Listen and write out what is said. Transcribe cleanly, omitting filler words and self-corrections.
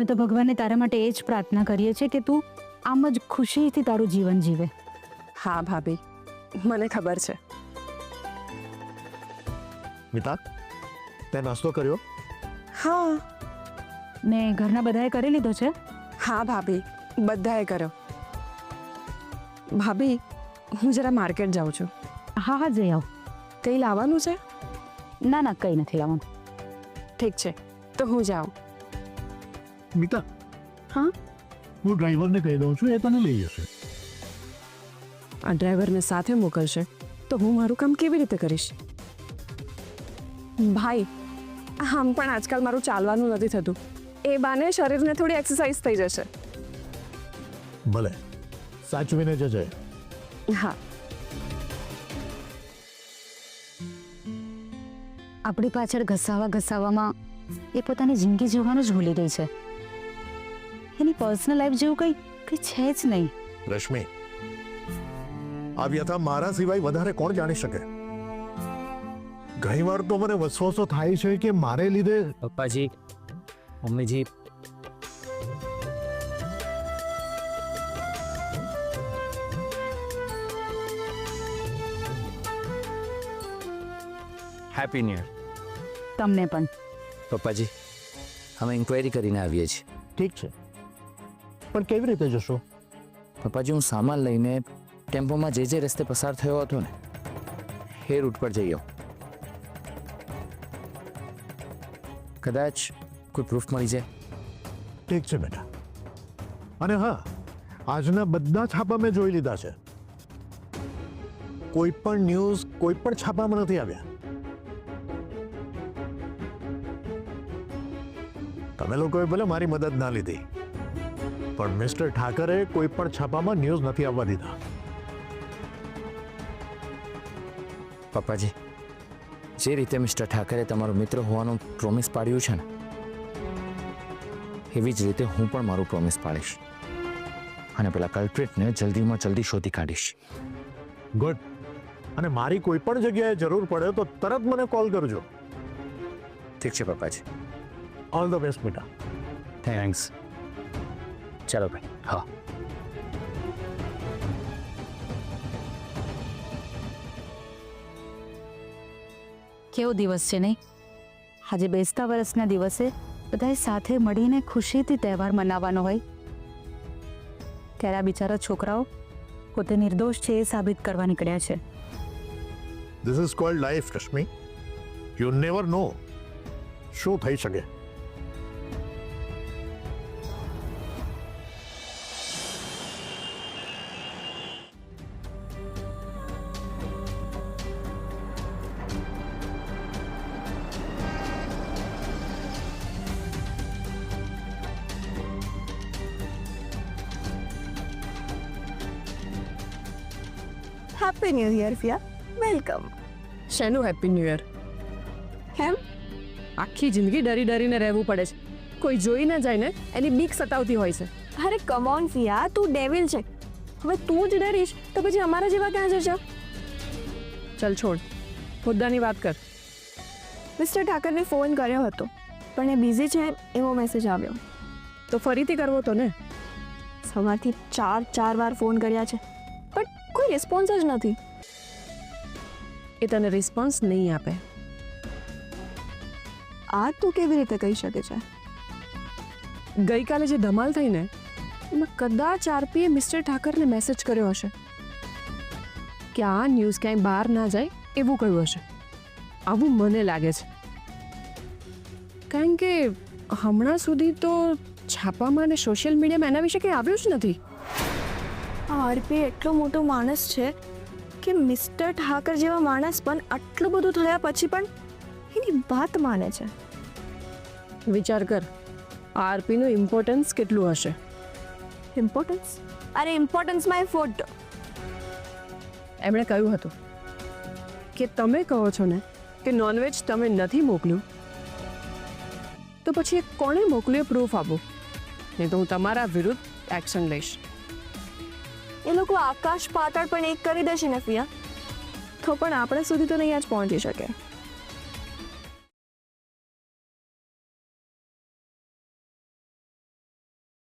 અમે તો ભગવાનને તારા માટે એ જ પ્રાર્થના કરીએ છીએ કે તું આમ જ ખુશીથી તારું જીવન જીવે. હા ભાભી, મને ખબર છે. મિતા, તે નાસ્તો કર્યો? હા ને ઘરના બધાએ કરી લીધો છે? હા ભાભી, બધાએ કર્યો. ભાભી, હું જરા માર્કેટ જાઉં છું. હા હા, જઈ આવ. કંઈ લાવવાનું છે? ના ના, કંઈ નથી લાવવાનું. ઠીક છે, તો હું જાઉં. મિતા, હા, હું ડ્રાઈવરને કહી દઉં છું, એ તને લઈ જશે. આ ડ્રાઈવરને સાથે મોકલશે તો હું મારું કામ કેવી રીતે કરીશ? ભાઈ, આમ પણ આજકાલ મારું ચાલવાનું નથી થતું. એ બાને શરીરને થોડી એક્સરસાઇઝ થઈ જશે. ભલે, સાચવીને જજે. હા. આપણી પાછળ ઘસાવામાં એ પોતાની જિંદગી જીવવાનું જ ભૂલી ગઈ છે. એની પર્સનલ લાઈફ જેવું કંઈ છે જ નહીં. રશ્મિ, આ વ્યથા મારા સિવાય વધારે કોણ જાણી શકે? ઘણી વાર તો મને વસવસો થાય છે કે મારે લીધે પપ્પાજી, મમ્મીજી, હેપી ન્યૂ યર. તમને પણ. પપ્પાજી, અમે ઇન્ક્વાયરી કરીને આવીએ છીએ. ઠીક છે, પણ કેવી રીતે જશો? પપ્પાજી, હું સામાન લઈને ટેમ્પોમાં જે રસ્તે પસાર થયો હતો ને એ રૂટ પર જઈ આવું. કદાચ કોઈ પ્રૂફ મળી જાય. ઠીક છે બેટા. અને હા, આજના બધા છાપા મેં જોઈ લીધા છે. કોઈ પણ ન્યૂઝ કોઈ પણ છાપામાં નથી આવ્યા. તમે લોકોએ ભલે મારી મદદ ના લીધી, પણ મિસ્ટર ઠાકરે કોઈ પણ છાપામાં ન્યૂઝ નથી આવવા દીધા. પપ્પાજી, જે રીતે મિસ્ટર ઠાકરે તમારો મિત્ર હોવાનું પ્રોમિસ પાડ્યું છે ને, એવી જ રીતે હું પણ મારું પ્રોમિસ પાડીશ અને પેલા કલ્પ્રિટને જલ્દીમાં જલ્દી શોધી કાઢીશ. ગુડ. અને મારી કોઈ પણ જગ્યાએ જરૂર પડે તો તરત મને કોલ કરજો. ઠીક છે પપ્પાજી. ઓલ ધ બેસ્ટ બેટા. થેન્ક્સ. ચાલો ભાઈ. હા. કેવો દિવસ છે નહીં? આજે બેસતા વર્ષના દિવસે બધાએ સાથે મળીને ખુશીથી તહેવાર મનાવવાનો હોય, ત્યારે આ બિચારા છોકરાઓ પોતે નિર્દોષ છે એ સાબિત કરવા નીકળ્યા છે. This is called life, Rashmi. You never know શું થઈ શકે. હેપી ન્યૂ યર ફિયા, વેલકમ. શેનું હેપી ન્યૂ યર? કેમ? આખી જિંદગી ડરી ડરીને રહેવું પડે છે. કોઈ જોઈ ના જાય ને એની બીક સતાવતી હોય છે. અરે કમ ઓન ફિયા, તું ડેવિલ છે. હવે તું જ ડરીશ તો પછી અમારા જેવા ક્યાં જશે? ચલ છોડ, મુદ્દાની વાત કર. મિસ્ટર ઠાકરને ફોન કર્યો હતો પણ એ બિઝી છે એવો મેસેજ આવ્યો. તો ફરીથી કરવો તો ને. સવારથી ચાર વાર ફોન કર્યા છે પણ કોઈ રિસ્પોન્સ જ નથી. એ તને રિસ્પોન્સ નહીં આપે. આ તું કેવી રીતે કહી શકે છે? ગઈકાલે જે ધમાલ થઈ ને એમાં કદાચ આરપીએ મિસ્ટર ઠાકરને મેસેજ કર્યો હશે કે આ ન્યૂઝ ક્યાંય બહાર ના જાય એવું કહ્યું હશે. આવું મને લાગે છે, કારણ કે હમણાં સુધી તો છાપામાં અને સોશિયલ મીડિયામાં એના વિશે કંઈ આવ્યું જ નથી. આ આરપી એટલો મોટો માણસ છે કે મિસ્ટર ઠાકર જેવા માણસ પણ આટલું બધું થયા પછી પણ એની વાત માને છે. વિચાર કર, આરપીનું ઇમ્પોર્ટન્સ કેટલું હશે. ઇમ્પોર્ટન્સ? અરે ઇમ્પોર્ટન્સમાં એ ફોટો. એમણે કહ્યું હતું કે તમે કહો છો ને કે નોનવેજ તમે નથી મોકલ્યું, તો પછી એ કોણે મોકલ્યું પ્રૂફ આપો, નહીં તો હું તમારા વિરુદ્ધ એક્શન લઈશ. એ લોકો આકાશ પાતાળ પણ એક કરી દેશે ને ફિયા, તો પણ આપણે સુધી તો નહીં જ પહોંચી શકે.